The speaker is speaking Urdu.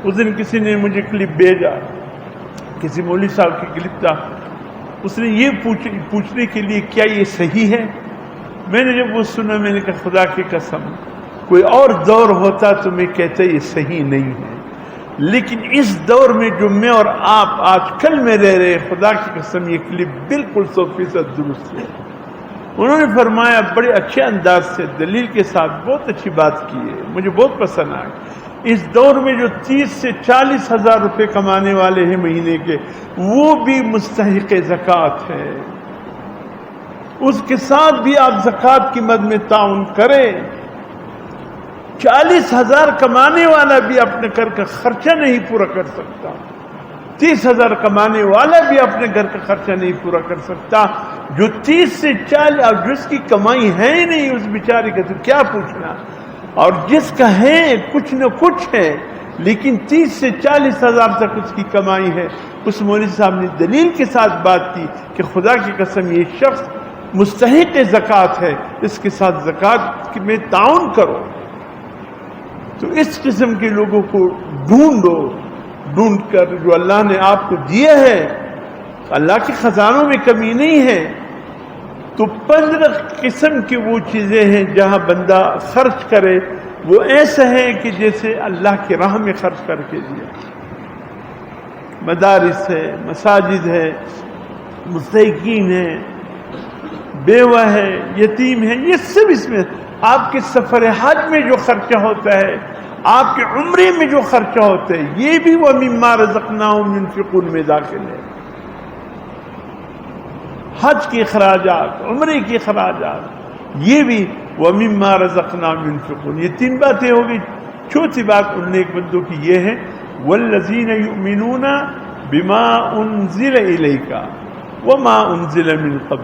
اس دن کسی نے مجھے کلپ بھیجا، کسی مولوی صاحب کی کلپ تھا، اس نے یہ پوچھنے کے لیے کیا یہ صحیح ہے؟ میں نے جب وہ سنا میں نے کہا خدا کی قسم کوئی اور دور ہوتا تو میں کہتا یہ صحیح نہیں ہے، لیکن اس دور میں جو میں اور آپ آج کل میں رہ رہے، خدا کی قسم یہ کلپ بالکل 100% درست ہے۔ انہوں نے فرمایا بڑے اچھے انداز سے دلیل کے ساتھ بہت اچھی بات کی ہے، مجھے بہت پسند آئی۔ اس دور میں جو 30 سے 40 ہزار روپے کمانے والے ہیں مہینے کے، وہ بھی مستحق زکوٰۃ ہے، اس کے ساتھ بھی آپ زکوٰۃ کی مد میں تعاون کریں۔ 40 ہزار کمانے والا بھی اپنے گھر کا خرچہ نہیں پورا کر سکتا، 30 ہزار کمانے والا بھی اپنے گھر کا خرچہ نہیں پورا کر سکتا، جو 30 سے 40 اور جس کی کمائی ہے ہی نہیں اس بیچارے کا تو کیا پوچھنا، اور جس کا ہے کچھ نہ کچھ ہے لیکن 30 سے 40 ہزار تک اس کی کمائی ہے، اس مولوی صاحب نے دلیل کے ساتھ بات کی کہ خدا کی قسم یہ شخص مستحق زکوٰۃ ہے، اس کے ساتھ زکوٰۃ میں تعاون کرو۔ تو اس قسم کے لوگوں کو ڈھونڈ کر جو اللہ نے آپ کو دیا ہے، اللہ کے خزانوں میں کمی نہیں ہے، تو 15 قسم کی وہ چیزیں ہیں جہاں بندہ خرچ کرے وہ ایسا ہے کہ جیسے اللہ کی راہ میں خرچ کر کے دیا۔ مدارس ہے، مساجد ہے، مستحقین ہے، بیوہ ہے، یتیم ہے، یہ سب اس میں آپ کے سفر حج میں جو خرچہ ہوتا ہے، آپ کے عمرے میں جو خرچہ ہوتا ہے، یہ بھی وَمِمَّا رَزَقْنَاهُمْ يُنْفِقُونَ میں داخل ہے۔ حج کے اخراجات، عمرے کے اخراجات، یہ بھی وَمِمَّا رَزَقْنَاهُمْ يُنْفِقُونَ۔ یہ 3 باتیں ہو گئی۔ چوتھی بات ان نیک بندوں کی یہ ہے وَالَّذِينَ يُؤْمِنُونَ بِمَا أُنزِلَ إِلَيْكَ وَمَا أُنزِلَ مِن قَبْلِكَ۔